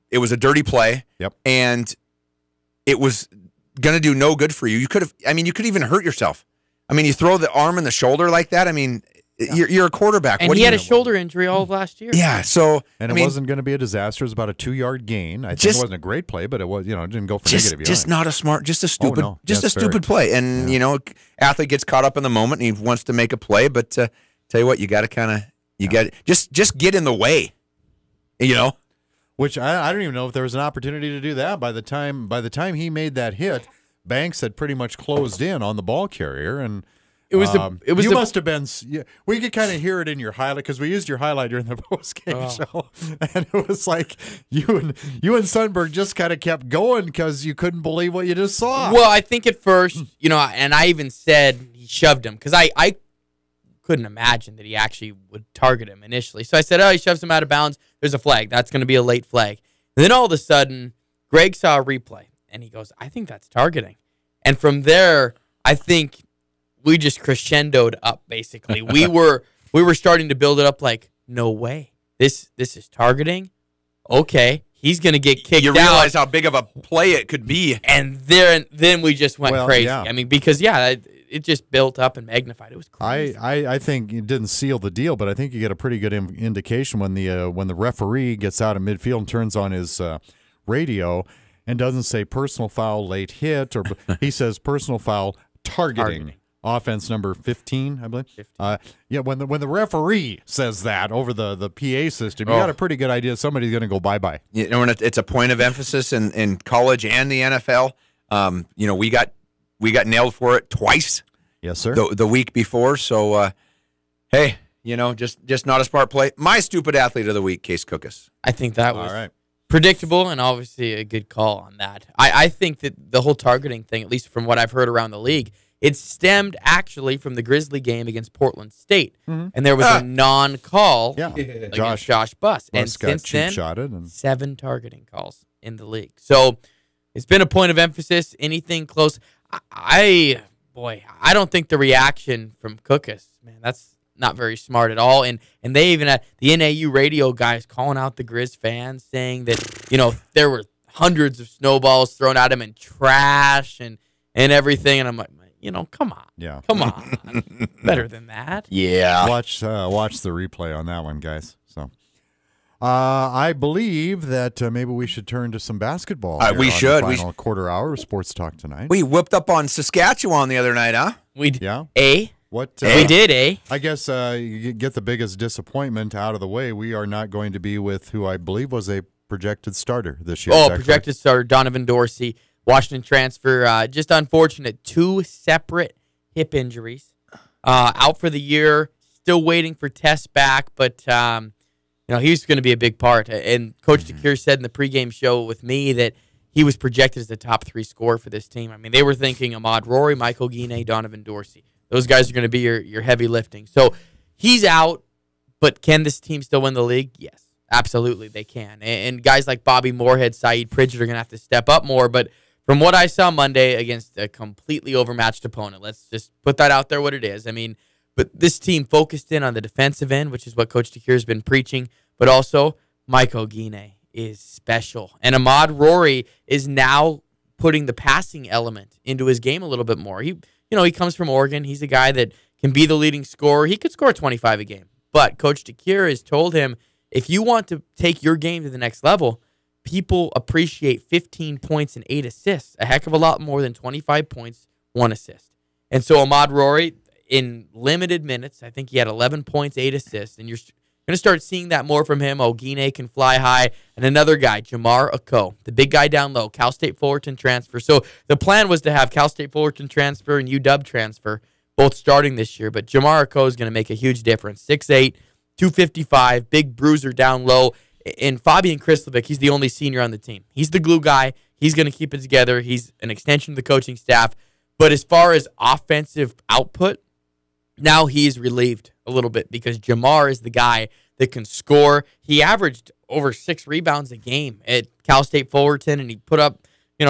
It was a dirty play. Yep. And it was going to do no good for you. You could even hurt yourself. I mean, you throw the arm and the shoulder like that. I mean, you're a quarterback. And he had a shoulder injury all of last year. Yeah. So it wasn't going to be a disaster. It was about a 2-yard gain. I think it wasn't a great play, but it was, it didn't go for negative yards. Just not a smart, just a stupid play. And athlete gets caught up in the moment and he wants to make a play, but tell you what, you got to just get in the way. Which I don't even know if there was an opportunity to do that. By the time he made that hit, Banks had pretty much closed in on the ball carrier, and you must have been. We could kind of hear it in your highlight because we used your highlight during the post-game show, and it was like you and Sundberg just kind of kept going because you couldn't believe what you just saw. Well, I think at first, and I even said he shoved him because I couldn't imagine that he actually would target him initially. So I said, he shoves him out of bounds. There's a flag. That's going to be a late flag. And then all of a sudden, Greg saw a replay, and he goes, I think that's targeting. And from there, I think we just crescendoed up, basically. we were starting to build it up like, no way. This is targeting? Okay. He's going to get kicked out. You realize how big of a play it could be. And then we just went crazy. Yeah. I mean, because, it just built up and magnified. It was crazy. I think it didn't seal the deal, but I think you get a pretty good indication when the referee gets out of midfield and turns on his radio and doesn't say personal foul late hit, or he says personal foul targeting. Offense number 15, I believe. 15. When the referee says that over the PA system, you got a pretty good idea somebody's going to go bye-bye. When it's a point of emphasis in college and the NFL. We got nailed for it twice. Yes, sir. The week before. So, hey, just not a smart play. My stupid athlete of the week, Case Cookus. I think that was predictable and obviously a good call on that. I think that the whole targeting thing, at least from what I've heard around the league, it stemmed actually from the Grizzly game against Portland State. Mm-hmm. And there was a non-call against Josh Buss. And since then, 7 targeting calls in the league. So it's been a point of emphasis. Anything close. I don't think the reaction from Cookus, man, that's not very smart at all. And they even had the NAU radio guys calling out the Griz fans, saying that, there were hundreds of snowballs thrown at him and trash and everything. And I'm like, come on. Yeah. Come on. Better than that. Yeah. Watch the replay on that one, guys. So I believe that maybe we should turn to some basketball. We should. The final quarter hour of Sports Talk tonight. We whipped up on Saskatchewan the other night, huh? We did. Yeah. We did. I guess you get the biggest disappointment out of the way. We are not going to be with who I believe was a projected starter this year. Projected starter, Donovan Dorsey, Washington transfer. Just unfortunate. 2 separate hip injuries. Out for the year. Still waiting for tests back, but he's going to be a big part. And Coach DeCuire said in the pregame show with me that he was projected as the top 3 scorer for this team. I mean, they were thinking Ahmad Rory, Michael Guinea, Donovan Dorsey. Those guys are going to be your heavy lifting. So he's out, but can this team still win the league? Yes, absolutely they can. And guys like Bobby Moorhead, Saeed Pridgett are going to have to step up more. But from what I saw Monday against a completely overmatched opponent, let's just put that out there what it is. I mean, but this team focused in on the defensive end, which is what Coach DeCuire has been preaching, but also Michael Guinea is special. And Ahmad Rory is now putting the passing element into his game a little bit more. He comes from Oregon. He's a guy that can be the leading scorer. He could score 25 a game. But Coach DeCuire has told him, if you want to take your game to the next level, people appreciate 15 points and 8 assists, a heck of a lot more than 25 points, 1 assist. And so Ahmad Rory, in limited minutes, I think he had 11 points, 8 assists, and you're going to start seeing that more from him. Ogine can fly high. And another guy, Jamar Ako, the big guy down low, Cal State Fullerton transfer. So the plan was to have Cal State Fullerton transfer and UW transfer both starting this year, but Jamar Ako is going to make a huge difference. 6'8", 255, big bruiser down low. And Fabian Krislovic, he's the only senior on the team. He's the glue guy. He's going to keep it together. He's an extension of the coaching staff. But as far as offensive output, now he's relieved a little bit because Jamar is the guy that can score. He averaged over 6 rebounds a game at Cal State Fullerton, and he put up,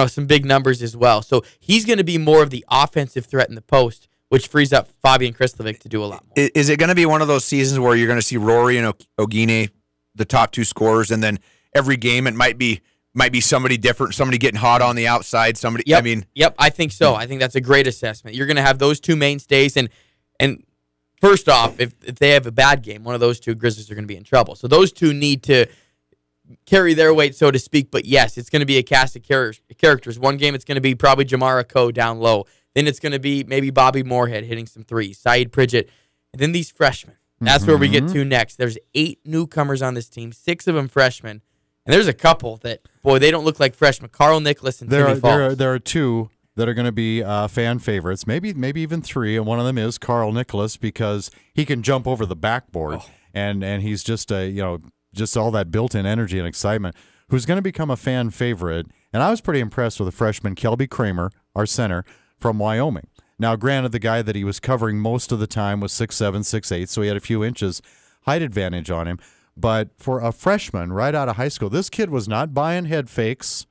some big numbers as well. So he's going to be more of the offensive threat in the post, which frees up Fabian Krislovic to do a lot more. Is it going to be one of those seasons where you're going to see Rory and Ogine, the top 2 scorers, and then every game it might be somebody different, somebody getting hot on the outside, somebody? Yep. I think so. I think that's a great assessment. You're going to have those 2 mainstays, and first off, if they have a bad game, one of those 2 Grizzlies are going to be in trouble. So those 2 need to carry their weight, so to speak. But yes, it's going to be a cast of characters. One game it's going to be probably Jamar Ako down low. Then it's going to be maybe Bobby Moorhead hitting some threes, Saeed Pridgett, and then these freshmen. That's where we get to next. There's 8 newcomers on this team, 6 of them freshmen. And there's a couple that, boy, they don't look like freshmen. Carl Nicholas and Timmy Falls. There are 2 that are going to be fan favorites, maybe even 3, and one of them is Carl Nicholas because he can jump over the backboard, and he's just just all that built-in energy and excitement. Who's going to become a fan favorite? And I was pretty impressed with the freshman Kelby Kramer, our center from Wyoming. Now, granted, the guy that he was covering most of the time was 6'7", 6'8", so he had a few inches height advantage on him. But for a freshman right out of high school, this kid was not buying head fakes.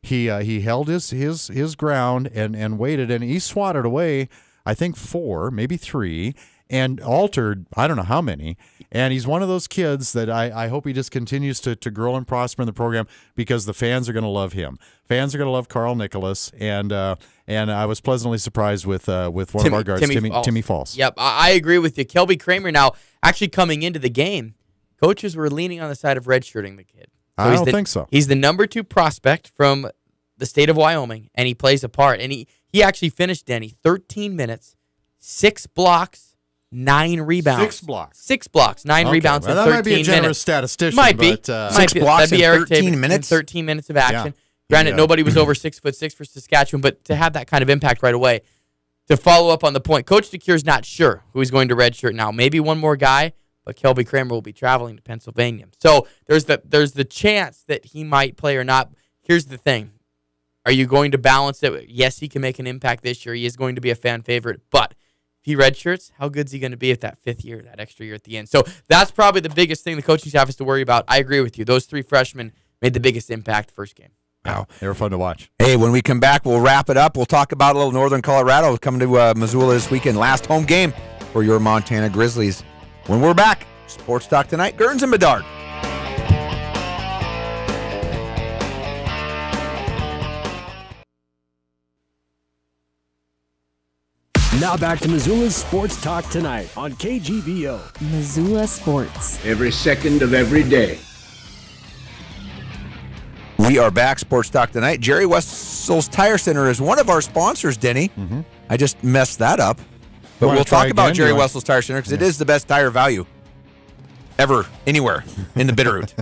He held his ground and waited, and he swatted away, I think 4, maybe 3, and altered I don't know how many. And he's one of those kids that I hope he just continues to grow and prosper in the program because the fans are going to love him. Fans are going to love Carl Nicholas, and I was pleasantly surprised with one of our guards, Timmy Falls. Yep, I agree with you. Kelby Kramer now actually coming into the game, coaches were leaning on the side of redshirting the kid. So I don't think so. He's the number 2 prospect from the state of Wyoming, and he plays a part. And he actually finished, Denny, 13 minutes, 6 blocks, 9 rebounds. 6 blocks. 6 blocks, 9 rebounds in 13 minutes. That might be a generous statistician. Might be. But, 6 blocks in 13 minutes? 13 minutes of action. Yeah. Granted, nobody was over 6'6" for Saskatchewan, but to have that kind of impact right away, to follow up on the point, Coach DeCuire's not sure who he's going to redshirt now. Maybe one more guy, but Kelby Kramer will be traveling to Pennsylvania. So there's the chance that he might play or not. Here's the thing. Are you going to balance it? Yes, he can make an impact this year. He is going to be a fan favorite, but if he redshirts, how good is he going to be at that 5th year, that extra year at the end? So that's probably the biggest thing the coaching staff has to worry about. I agree with you. Those 3 freshmen made the biggest impact first game. Wow. They were fun to watch. Hey, when we come back, we'll wrap it up. We'll talk about a little Northern Colorado coming to Missoula this weekend. Last home game for your Montana Grizzlies. When we're back, Sports Talk Tonight, Gerns and Bedard. Now back to Missoula's Sports Talk Tonight on KGVO. Missoula Sports. Every second of every day. We are back, Sports Talk Tonight. Jerry Wessels Tire Center is one of our sponsors, Denny. Mm-hmm. I just messed that up. But we'll talk about Jerry Wessels Tire Center because it is the best tire value ever, anywhere in the Bitterroot.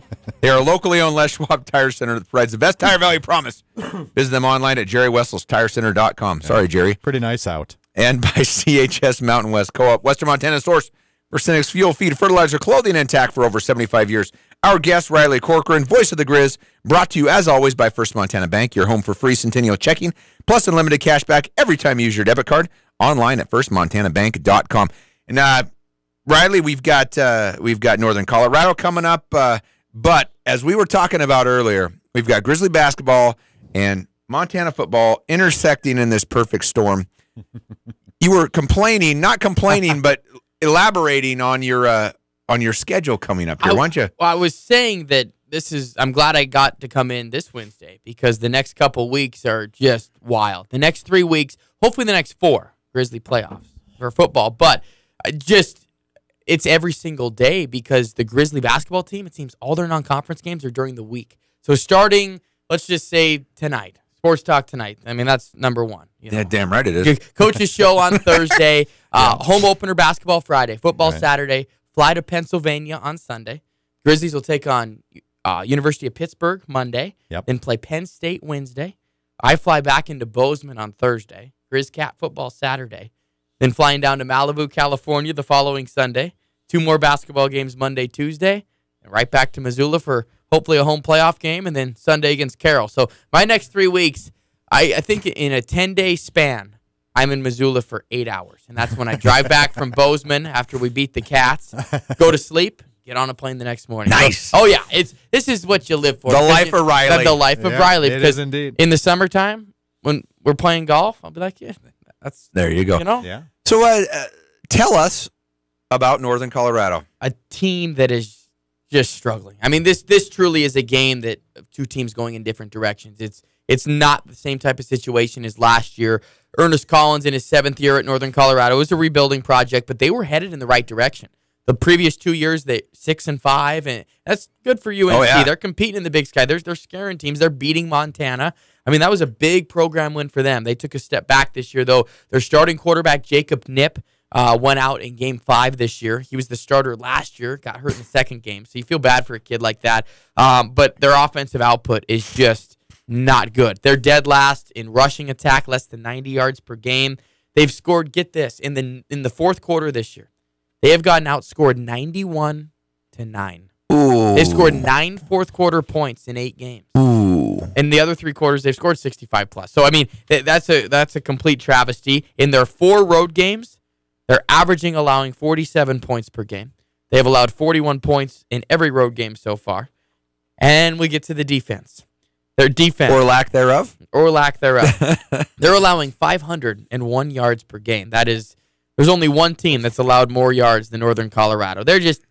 They are a locally owned Les Schwab Tire Center that provides the best tire value promise. Visit them online at jerrywesselstirecenter.com. Sorry, Jerry. Pretty nice out. And by CHS Mountain West Co-op, Western Montana source for Cenex fuel, feed, fertilizer, clothing, and tack for over 75 years. Our guest, Riley Corcoran, voice of the Griz, brought to you, as always, by First Montana Bank, your home for free Centennial checking, plus unlimited cash back every time you use your debit card, online at firstmontanabank.com. And Riley, we've got Northern Colorado coming up, but as we were talking about earlier, we've got Grizzly basketball and Montana football intersecting in this perfect storm. You were not complaining, but elaborating on your schedule coming up here, weren't you? Well, I was saying that I'm glad I got to come in this Wednesday because the next couple weeks are just wild. The next 3 weeks, hopefully the next 4 Grizzly playoffs for football, but it's every single day because the Grizzly basketball team, it seems all their non-conference games are during the week. So starting, let's just say tonight, Sports Talk tonight. I mean, that's number one. Yeah, damn right it is. Coach's show on Thursday, home opener basketball Friday, football Saturday, fly to Pennsylvania on Sunday. Grizzlies will take on University of Pittsburgh Monday, then play Penn State Wednesday. I fly back into Bozeman on Thursday. Griz Cat football Saturday. Then flying down to Malibu, California the following Sunday. 2 more basketball games Monday, Tuesday. And right back to Missoula for hopefully a home playoff game. And then Sunday against Carroll. So my next 3 weeks, I think in a 10-day span, I'm in Missoula for 8 hours. And that's when I drive back from Bozeman after we beat the Cats, go to sleep, get on a plane the next morning. Nice. Oh, yeah. This is what you live for. The life of Riley. The life of Riley. It is indeed. In the summertime, when we're playing golf, I'll be like, that's... There you go. You know? Yeah. So tell us about Northern Colorado. A team that is just struggling. I mean, this truly is a game that of 2 teams going in different directions. It's not the same type of situation as last year. Ernest Collins in his 7th year at Northern Colorado. It was a rebuilding project, but they were headed in the right direction. The previous 2 years, they 6-5, and that's good for UNC. Oh, yeah. They're competing in the Big Sky. They're scaring teams. They're beating Montana. I mean, that was a big program win for them. They took a step back this year, though. Their starting quarterback, Jacob Knipp, went out in Game 5 this year. He was the starter last year, got hurt in the second game, so you feel bad for a kid like that. But their offensive output is just not good. They're dead last in rushing attack, less than 90 yards per game. They've scored, get this, in the fourth quarter this year. They have gotten outscored 91-9. Ooh. They've scored 9 fourth-quarter points in 8 games. Ooh. In the other 3 quarters, they've scored 65+. So, I mean, that's a complete travesty. In their 4 road games, they're allowing 47 points per game. They have allowed 41 points in every road game so far. And we get to the defense. Their defense. Or lack thereof. Or lack thereof. They're allowing 501 yards per game. That is... There's only one team that's allowed more yards than Northern Colorado. They're just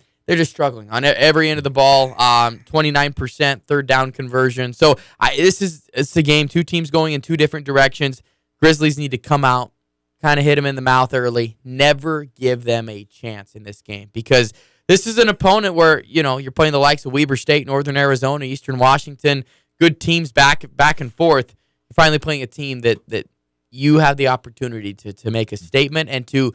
struggling on every end of the ball. 29% third down conversion. So it's a game. 2 teams going in 2 different directions. Grizzlies need to come out, kind of hit them in the mouth early. Never give them a chance in this game because this is an opponent where you're playing the likes of Weber State, Northern Arizona, Eastern Washington, good teams back and forth. You're finally playing a team that you have the opportunity to make a statement and to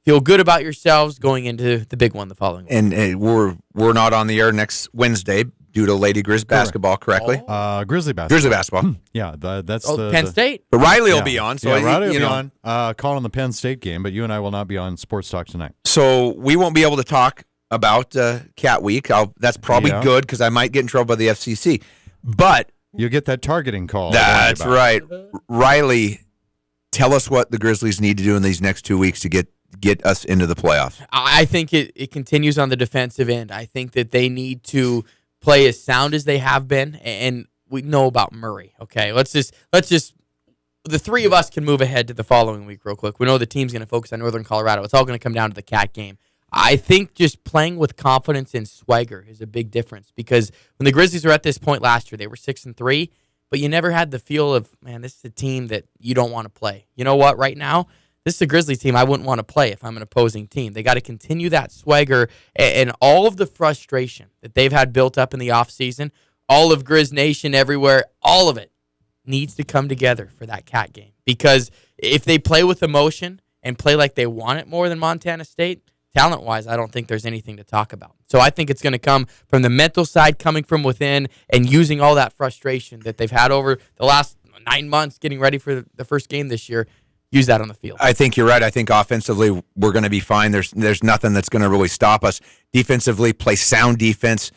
feel good about yourselves going into the big one the following week. And we're not on the air next Wednesday due to Lady Griz basketball, correctly? Grizzly basketball. Grizzly basketball. Yeah, that's Penn State. But Riley will be on. So Riley will be on calling the Penn State game, but you and I will not be on Sports Talk tonight. So we won't be able to talk about Cat Week. That's probably good because I might get in trouble by the FCC. But you'll get that targeting call. That's right. Riley, tell us what the Grizzlies need to do in these next 2 weeks to get us into the playoffs. I think it continues on the defensive end. I think that they need to play as sound as they have been, and we know about Murray. Okay, let's just the 3 of us can move ahead to the following week real quick. We know the team's going to focus on Northern Colorado. It's all going to come down to the Cat game. I think just playing with confidence and swagger is a big difference because when the Grizzlies were at this point last year, they were 6-3. But you never had the feel of, man, this is a team that you don't want to play. You know what? Right now, this is a Grizzlies team I wouldn't want to play if I'm an opposing team. They got to continue that swagger and all of the frustration that they've had built up in the offseason, all of Griz Nation everywhere, all of it needs to come together for that Cat game. Because if they play with emotion and play like they want it more than Montana State, talent-wise, I don't think there's anything to talk about. So I think it's going to come from the mental side, coming from within, and using all that frustration that they've had over the last 9 months getting ready for the first game this year, use that on the field. I think you're right. I think offensively we're going to be fine. There's nothing that's going to really stop us. Defensively, play sound defense,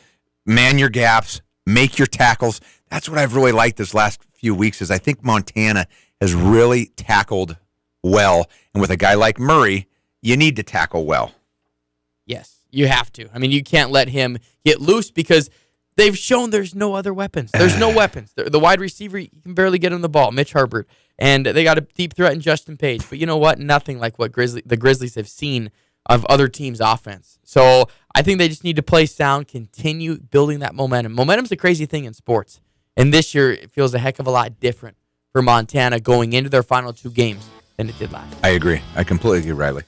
man your gaps, make your tackles. That's what I've really liked this last few weeks is I think Montana has really tackled well. And with a guy like Murray, you need to tackle well. Yes, you have to. I mean, you can't let him get loose because they've shown there's no other weapons. There's no weapons. The wide receiver, you can barely get him the ball, Mitch Herbert. And they got a deep threat in Justin Page. But you know what? Nothing like what the Grizzlies have seen of other teams' offense. So I think they just need to play sound, continue building that momentum. Momentum's a crazy thing in sports. And this year, it feels a heck of a lot different for Montana going into their final 2 games than it did last year. I agree. I completely agree, Riley.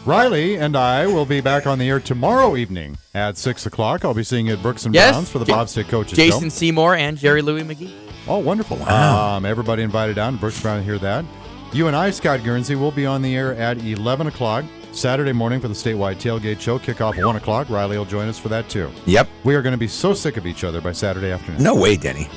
Riley and I will be back on the air tomorrow evening at 6 o'clock. I'll be seeing you at Brooks and Browns for the Bobstick Coaches Show. Jason Seymour and Jerry Louis McGee. Oh, wonderful. Wow. Everybody invited down to Brooks and Brown to hear that. You and I, Scott Guernsey, will be on the air at 11 o'clock Saturday morning for the statewide tailgate show. Kickoff at 1 o'clock. Riley will join us for that, too. Yep. We are going to be so sick of each other by Saturday afternoon. No way, Denny.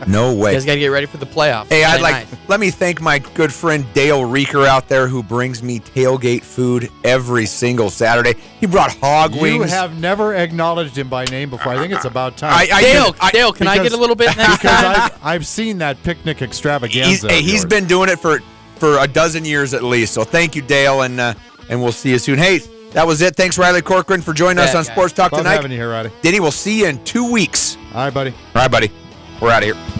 No way. You guys got to get ready for the playoffs. Hey, Nice. let me thank my good friend Dale Reeker out there who brings me tailgate food every single Saturday. He brought hog wings. You have never acknowledged him by name before. I think it's about time. Dale, can I get a little bit next time? Because I've seen that picnic extravaganza. He's been doing it for a dozen years at least. So thank you, Dale, and we'll see you soon. Hey, that was it. Thanks, Riley Corcoran, for joining us on Sports Talk Love tonight. having you here, Riley. Denny, we'll see you in 2 weeks. All right, buddy. All right, buddy. We're out of here.